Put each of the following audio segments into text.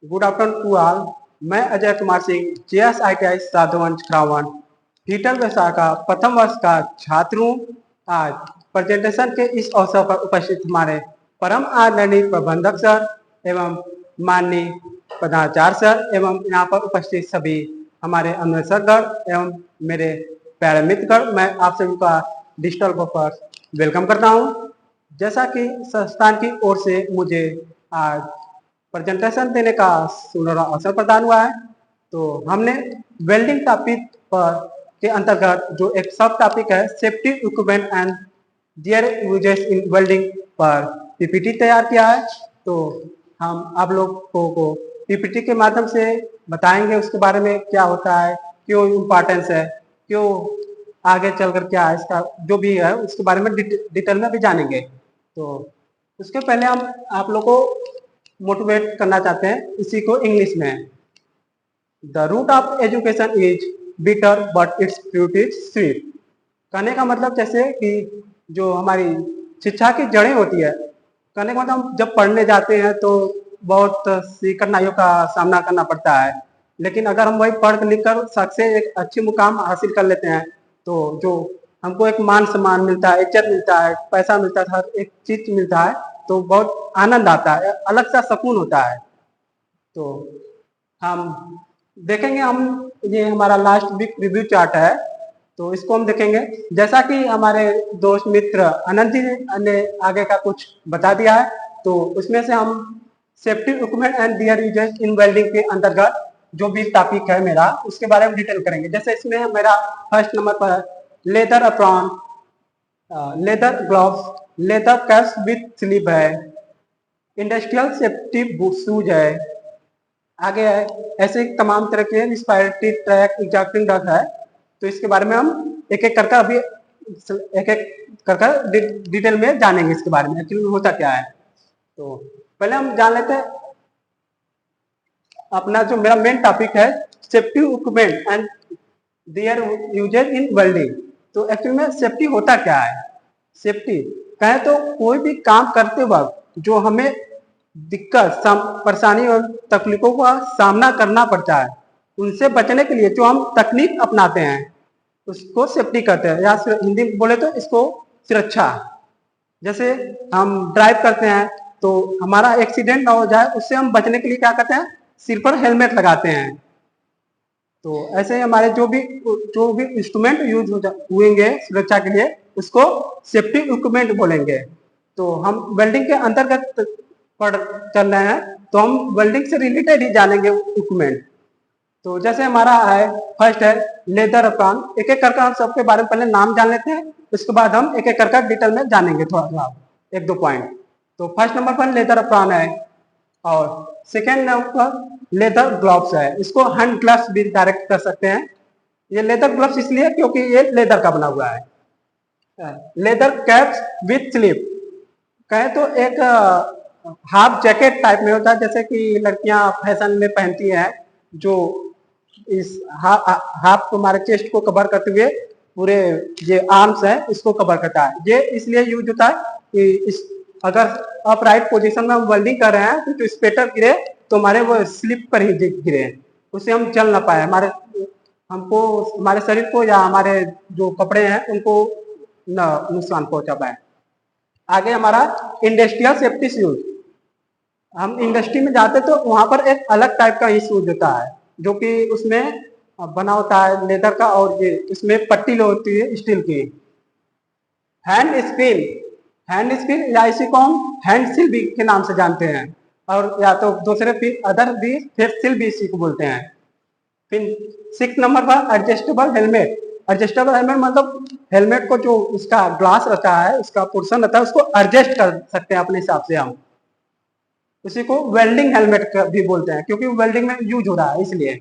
Good afternoon to all. मैं Ajay Kumar Singh JSITI साधुवंश खरावन फीटल शाखा प्रथम वर्ष का छात्र हूँ। आज प्रेजेंटेशन के इस अवसर पर उपस्थित हमारे परम आदरणीय प्रबंधक सर एवं माननीय प्रधानाचार्य सर एवं यहाँ पर उपस्थित सभी हमारे अन्वेषकगण एवं मेरे प्यारे मित्रगण, मैं आप सभी का डिजिटल पर वेलकम करता हूँ। जैसा कि संस्थान की ओर से मुझे आज प्रेजेंटेशन देने का सुनहरा अवसर प्रदान हुआ है, तो हमने वेल्डिंग टॉपिक पर के अंतर्गत जो एक सब टॉपिक है safety equipment and there uses in welding पर पीपीटी तैयार किया है। तो हम आप लोगों को पीपीटी के माध्यम से बताएंगे उसके बारे में, क्या होता है, क्यों इम्पोर्टेंस है, क्यों आगे चलकर क्या है, इसका जो भी है उसके बारे में डिटेल में भी जानेंगे। तो उसके पहले हम आप लोग को मोटिवेट करना चाहते हैं इसी को इंग्लिश में। The root of education is bitter but its fruit is sweet. कहने का मतलब जैसे कि जो हमारी शिक्षा की जड़ें होती है, कहने का मतलब जब पढ़ने जाते हैं तो बहुत सी कठिनाइयों का सामना करना पड़ता है, लेकिन अगर हम वही पढ़ लिख कर सबसे एक अच्छी मुकाम हासिल कर लेते हैं तो जो हमको एक मान सम्मान मिलता है, इज्जत मिलता है, पैसा मिलता है, हर एक चीज मिलता है, तो बहुत आनंद आता है, अलग सा सुकून होता है। तो हम देखेंगे, हम ये हमारा लास्ट वीक रिव्यू चार्ट है, तो इसको हम देखेंगे। जैसा कि हमारे दोस्त मित्र अनंत जी ने आगे का कुछ बता दिया है, तो उसमें से हम safety equipment and there uses in welding के अंतर्गत जो भी टॉपिक है मेरा, उसके बारे में डिटेल करेंगे। जैसे इसमें मेरा फर्स्ट नंबर पर leather apron, leather gloves, leather caps with sleeve है, इंडस्ट्रियल सेफ्टी शूज है, आगे है ऐसे तमाम तरह के रिस्पायरेटरी ट्रैक एग्जैक्टिंग डक है। तो इसके बारे में हम एक एक करके अभी एक एक करके डिटेल में जानेंगे इसके बारे में एक्चुअली होता क्या है। तो पहले हम जान लेते हैं अपना जो मेरा मेन टॉपिक है safety equipment and there uses in welding. तो एक्चुअली में सेफ्टी होता क्या है। सेफ्टी कहें तो कोई भी काम करते वक्त जो हमें दिक्कत परेशानी और तकलीफों का सामना करना पड़ता है, उनसे बचने के लिए जो हम तकनीक अपनाते हैं उसको सेफ्टी कहते हैं, या हिंदी में बोले तो इसको सुरक्षा। जैसे हम ड्राइव करते हैं तो हमारा एक्सीडेंट ना हो जाए, उससे हम बचने के लिए क्या करते हैं, सिर पर हेलमेट लगाते हैं। तो ऐसे हमारे जो भी इंस्ट्रूमेंट यूज हुएंगे सुरक्षा के लिए, उसको सेफ्टी इक्विपमेंट बोलेंगे। तो हम वेल्डिंग के अंतर्गत पढ़ चल रहे हैं, तो हम वेल्डिंग से रिलेटेड ही जानेंगे इक्विपमेंट। तो जैसे हमारा है फर्स्ट है लेदर अप्रॉन। एक एक करके हम सबके बारे में पहले नाम जान लेते हैं, उसके बाद हम एक एक करके डिटेल में जानेंगे थोड़ा थोड़ा एक दो पॉइंट। तो फर्स्ट नंबर पर लेदर अप्रॉन है, और सेकेंड नंबर पर लेदर ग्लव्स है। इसको हैंड ग्लव्स भी डायरेक्ट कर सकते हैं। ये लेदर ग्लव्स इसलिए क्योंकि ये लेदर का बना हुआ है। लेदर कैप्स विथ स्लीव कहे तो एक हाफ जैकेट टाइप में होता है, जैसे कि लड़कियां फैशन में पहनती हैं, जो इस हाफ हमारे चेस्ट को कवर करते हुए पूरे ये आर्म्स है इसको कवर करता है। ये इसलिए यूज होता है कि इस अगर अपराइट पोजीशन में हम वेल्डिंग कर रहे हैं तो जो स्पेटर गिरे तो हमारे वो स्लिप पर ही गिरे, उससे हम चल ना पाए, हमको हमारे शरीर को या हमारे जो कपड़े हैं उनको न नुकसान पहुंचा पाए। आगे हमारा इंडस्ट्रियल सेफ्टी शूज। हम इंडस्ट्री में जाते तो वहां पर एक अलग टाइप का ही शूज होता है, जो कि उसमें बना होता है लेदर का, और ये इसमें पट्टी होती है स्टील की। हैंड स्पिन, हैंड स्पिन या इसी को हम हैंड सिल भी के नाम से जानते हैं, और या तो दूसरे फिर अदर भी फिर सिल भी इसी को बोलते हैं। फिर 6 नंबर पर एडजस्टेबल हेलमेट। एडजस्टेबल हेलमेट मतलब हेलमेट को जो उसका ग्लास रहता है, उसका पोर्शन रहता है, उसको एडजस्ट कर सकते हैं अपने हिसाब से हम। उसी को वेल्डिंग हेलमेट भी बोलते हैं क्योंकि वेल्डिंग में यूज हो रहा है इसलिए।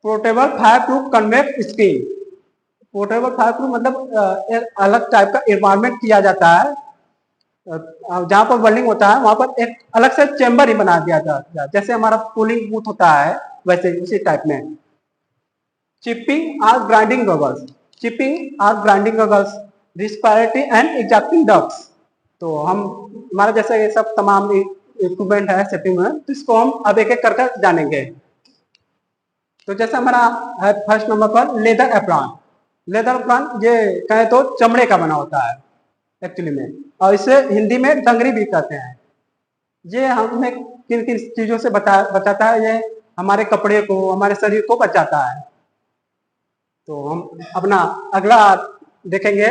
Portable fire proof convect screen. Portable fire proof मतलब एक अलग टाइप का एनवायरमेंट किया जाता है, जहाँ पर वेल्डिंग होता है वहां पर एक अलग से चेंबर ही बना दिया जाता है, जैसे हमारा कूलिंग बूथ होता है वैसे उसी टाइप में। चिपिंग और ग्राइंडिंग गॉगल्स। चिपिंग और grinding goggles, respiratory and एग्जैक्टिंग ducts. तो हम हमारा जैसे ये सब तमाम इक्विपमेंट है सेफ्टी में, तो इसको हम अब एक एक करके जानेंगे। तो जैसे हमारा है फर्स्ट नंबर पर लेदर एप्रॉन। लेदर एप्रॉन ये कहे तो चमड़े का बना होता है एक्चुअली में, और इसे हिंदी में डंगरी भी कहते हैं। ये हमें किन किन चीजों से बचाता है, ये हमारे कपड़े को, हमारे शरीर को बचाता है। तो हम अपना अगला देखेंगे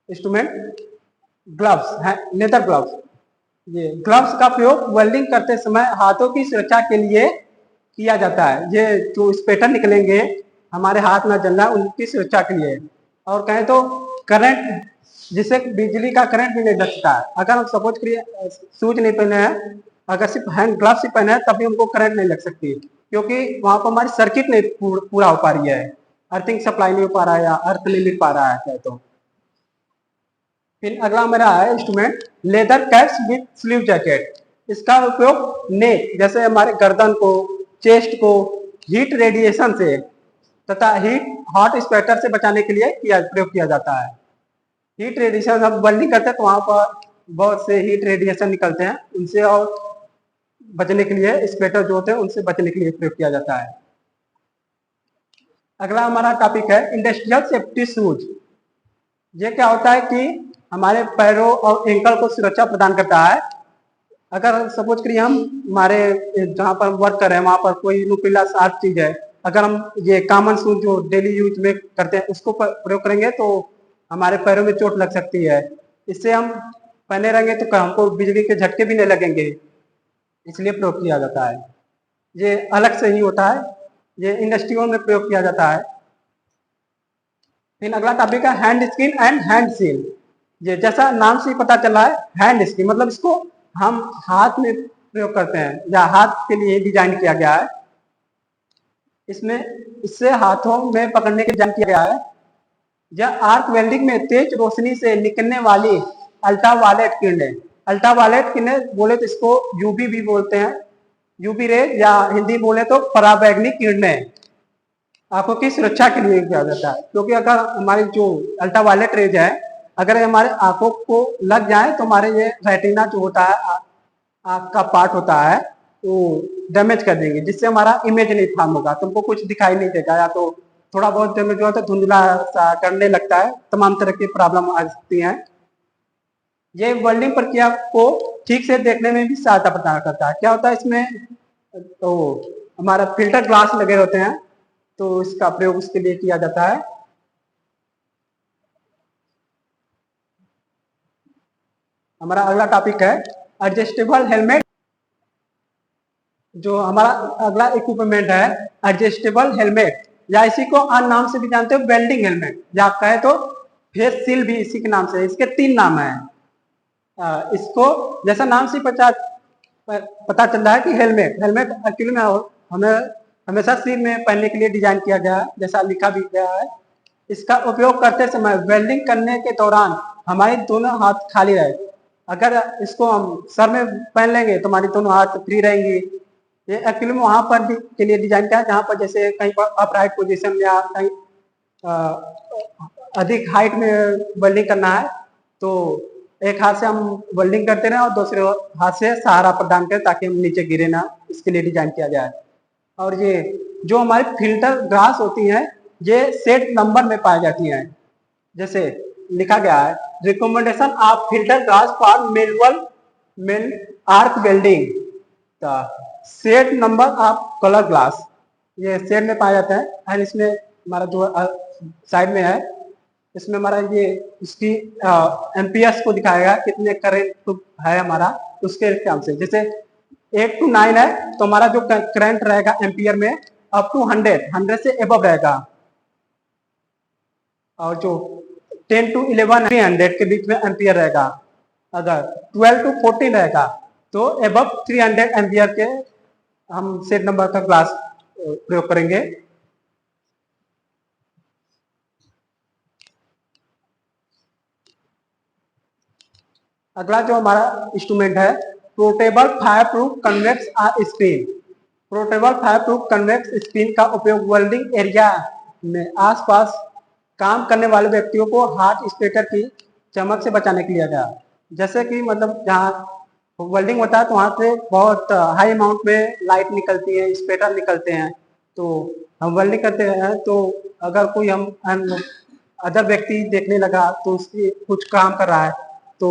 इंस्ट्रूमेंट ग्लव्स है, लेदर ग्लव्स। ये ग्लव्स का प्रयोग वेल्डिंग करते समय हाथों की सुरक्षा के लिए किया जाता है। ये जो स्पेटर निकलेंगे हमारे हाथ में जलना, उनकी सुरक्षा के लिए। और कहें तो करंट, जिससे बिजली का करंट भी नहीं लग सकता है। अगर हम सपोज करिए शूज नहीं पहने हैं, अगर सिर्फ हैंड ग्लव्स ही पहने हैं, तभी हमको करंट नहीं लग सकती, क्योंकि वहां पर हमारी सर्किट नहीं पूरा हो पा रही है, अर्थिंग सप्लाई नहीं हो पा रहा है या अर्थ नहीं मिल पा रहा है कहे तो। फिर अगला मेरा है instrument leather caps with sleeve jacket. इसका उपयोग नेक, जैसे हमारे गर्दन को, चेस्ट को हीट रेडिएशन से तथा हॉट स्वेटर से बचाने के लिए प्रयोग किया जाता है। हीट रेडिएशन हम वेल्डिंग करते हैं तो वहां पर बहुत से हीट रेडिएशन निकलते हैं, उनसे और बचने के लिए स्वेटर जो होते हैं उनसे बचने के लिए प्रयोग किया जाता है। अगला हमारा टॉपिक है इंडस्ट्रियल सेफ्टी शूज। ये क्या होता है कि हमारे पैरों और एंकल को सुरक्षा प्रदान करता है। अगर सपोज करिए हम हमारे जहाँ पर वर्क कर रहे हैं वहां पर कोई नुकीला शार्प चीज है, अगर हम ये कॉमन शूज जो डेली यूज में करते हैं उसको प्रयोग करेंगे तो हमारे पैरों में चोट लग सकती है। इससे हम पहने रहेंगे तो हमको बिजली के झटके भी नहीं लगेंगे, इसलिए प्रयोग किया जाता है। ये अलग से ही होता है, ये इंडस्ट्रियों में प्रयोग किया जाता है। फिर अगला टॉपिक है hand skin and hand seal. ये जैसा नाम से ही पता चला है, हैंड स्किन मतलब इसको हम हाथ में प्रयोग करते हैं या हाथ के लिए डिजाइन किया गया है। इससे हाथों में पकड़ने के डिजाइन किया गया है। यह आर्क वेल्डिंग में तेज रोशनी से निकलने वाली अल्ट्रावायलेट किरणें, अल्ट्रावायलेट किरणें बोले तो इसको यूवी भी बोलते हैं, यूवी रे, या हिंदी बोले तो पराबैंगनी किरणें, आंखों की सुरक्षा के लिए किया जाता है। क्योंकि अगर हमारी जो अल्ट्रावायलेट रेज है अगर हमारे आंखों को लग जाए तो हमारे ये रेटिना जो होता है, आंख का पार्ट होता है, वो डैमेज कर देंगे, जिससे हमारा इमेज नहीं फॉर्म होगा, तुमको कुछ दिखाई नहीं देगा, या तो थोड़ा बहुत डैमेज हुआ तो धुंधला सा करने लगता है, तमाम तरह की प्रॉब्लम आ सकती हैं। ये वेल्डिंग प्रक्रिया को ठीक से देखने में भी सहायता प्रदान करता है। क्या होता है इसमें, तो हमारा फिल्टर ग्लास लगे होते हैं, तो इसका प्रयोग उसके लिए किया जाता है। हमारा अगला टॉपिक है एडजस्टेबल हेलमेट। जो हमारा अगला इक्विपमेंट है एडजस्टेबल हेलमेट, या इसी को अन्य नाम से भी जानते हो वेल्डिंग हेलमेट, या कहे तो फेस शील्ड भी इसी के नाम से। इसके 3 नाम है। इसको जैसा नाम से पता चल रहा है कि हेलमेट एक्चुअली में हमें हमेशा सिर में पहनने के लिए डिजाइन किया गया है, जैसा लिखा भी गया है। इसका उपयोग करते समय वेल्डिंग करने के दौरान हमारे दोनों हाथ खाली रहे। अगर इसको हम सर में पहन लेंगे तो हमारी दोनों हाथ फ्री रहेंगी। ये एक्चुअली में वहां पर के लिए डिजाइन किया है जहां पर जैसे कहीं पर अपराइट पोजीशन या कहीं अधिक हाइट में वेल्डिंग करना है, तो एक हाथ से हम वेल्डिंग करते रहे और दूसरे हाथ से सहारा प्रदान करें ताकि हम नीचे गिरे ना, इसके लिए डिजाइन किया गया है। और ये जो हमारी फिल्टर ग्लास होती हैं ये सेट नंबर में पाई जाती हैं। जैसे लिखा गया है recommendation of filter glass for main arc welding, set number of colour glass, ये सेट में पाया जाता है। और इसमें हमारा जो साइड में है, इसमें हमारा ये इसकी एम्पियर्स को दिखाएगा, कितने करंट है हमारा, उसके हिसाब से। जैसे 8 to 9 है तो हमारा जो करंट रहेगा एम्पियर में अप टू 100 से एबव रहेगा, और जो 10 to 11 300 के बीच में एम्पियर रहेगा। अगर 12 to 14 रहेगा तो एबव 300 एम्पियर के हम सेट नंबर का ग्लास प्रयोग करेंगे। अगला जो हमारा इंस्ट्रूमेंट है portable fire proof convex screen. Portable fire proof convex screen का उपयोग वेल्डिंग एरिया में आसपास काम करने वाले व्यक्तियों को हॉट स्पेटर की चमक से बचाने के लिए गया। जैसे कि मतलब जहाँ वेल्डिंग होता है तो वहाँ से बहुत हाई अमाउंट में लाइट निकलती है, स्पेटर निकलते हैं। तो हम वेल्डिंग करते हैं तो अगर कोई हम अदर व्यक्ति देखने लगा तो उसकी कुछ काम कर रहा है तो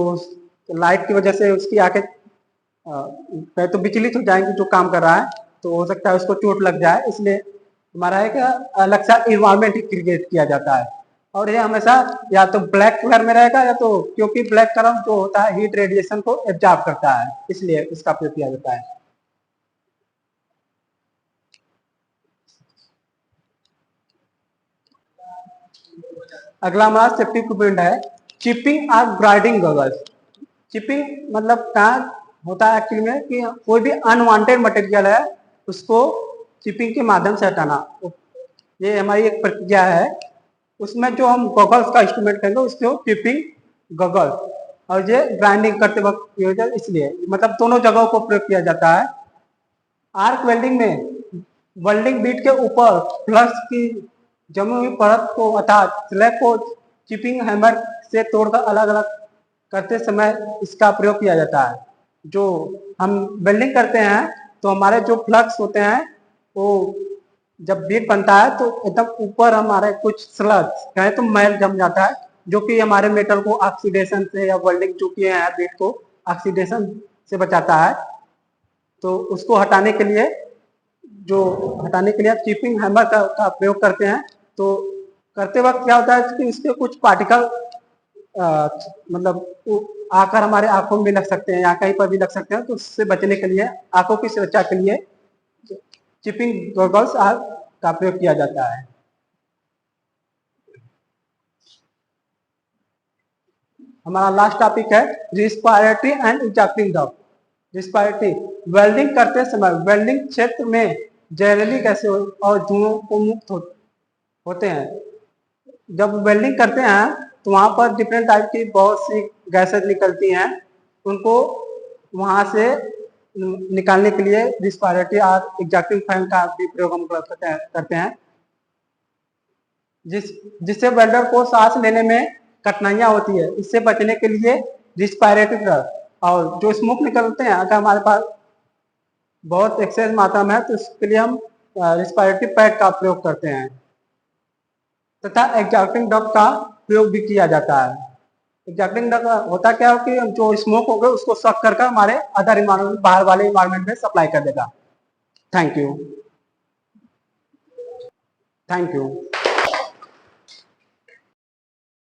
लाइट की वजह से उसकी आंखें पहले तो विचलित हो जाएंगी जो काम कर रहा है, तो हो सकता है उसको चोट लग जाए। इसलिए हमारा एक अलग सा इन्वायरमेंट क्रिएट किया जाता है। और ये हमेशा या तो ब्लैक कलर में रहेगा या तो, क्योंकि ब्लैक कलर जो होता है हीट रेडिएशन को एब्जॉर्ब करता है, इसलिए इसका प्रयोग किया जाता है। अगला हमारा सेफ्टी इक्विपमेंट है चिपिंग और ग्राइडिंग गॉगल्स। चिपिंग मतलब क्या होता है एक्चुअली में कि कोई भी अनवांटेड मटेरियल है उसको चिपिंग के माध्यम से हटाना। ये हमारी एक प्रक्रिया है। उसमें जो हम गॉगल्स का इंस्ट्रूमेंट करेंगे उसको चिपिंग गॉगल्स, और ये ग्राइंडिंग करते वक्त इसलिए मतलब दोनों जगहों को प्रयोग किया जाता है। आर्क वेल्डिंग में वेल्डिंग बीट के ऊपर फ्लक्स की जमी हुई परत को अर्थात स्लैब को चिपिंग हैमर से तोड़कर अलग अलग करते समय इसका प्रयोग किया जाता है। जो हम वेल्डिंग करते हैं तो हमारे जो फ्लक्स होते हैं वो जब बीट बनता है तो एकदम ऊपर हमारे कुछ स्लग्स कहें तो मैल जम जाता है, जो कि हमारे मेटल को ऑक्सीडेशन से या वेल्डिंग जो किए हैं बीट को ऑक्सीडेशन से बचाता है। तो उसको हटाने के लिए आप चिपिंग हैमर का प्रयोग करते हैं। तो करते वक्त क्या होता है कि इसके कुछ पार्टिकल मतलब आकर हमारे आंखों में भी लग सकते हैं या कहीं पर भी लग सकते हैं, तो उससे बचने के लिए आंखों की सुरक्षा के लिए चिपिंग गॉगल्स का प्रयोग किया जाता है। हमारा लास्ट टॉपिक है respiratory and ejecting duct. Respiratory welding करते समय वेल्डिंग क्षेत्र में जहरीली गैसें और धुओं को मुक्त होते हैं। जब वेल्डिंग करते हैं तो वहाँ पर डिफरेंट टाइप की बहुत सी गैसेज निकलती हैं, उनको वहाँ से निकालने के लिए रिस्पायरेटरी और इजेक्टिंग फैन का भी प्रयोग हम करते हैं, जिससे वेल्डर को सांस लेने में कठिनाइयाँ होती है। इससे बचने के लिए रिस्पायरेटरी और जो स्मोक निकलते हैं अगर हमारे पास बहुत एक्सेस मात्रा में है तो इसके लिए हम रिस्पायरेटरी पैड का प्रयोग करते हैं तथा एग्जॉस्टिंग डक्ट का प्रयोग भी किया जाता है। एग्जॉस्टिंग डक्ट होता क्या है कि जो स्मोक होगा उसको सक कर हमारे अदर इन्वायरमेंट बाहर वाले इन्वायरमेंट में सप्लाई कर देगा। Thank you.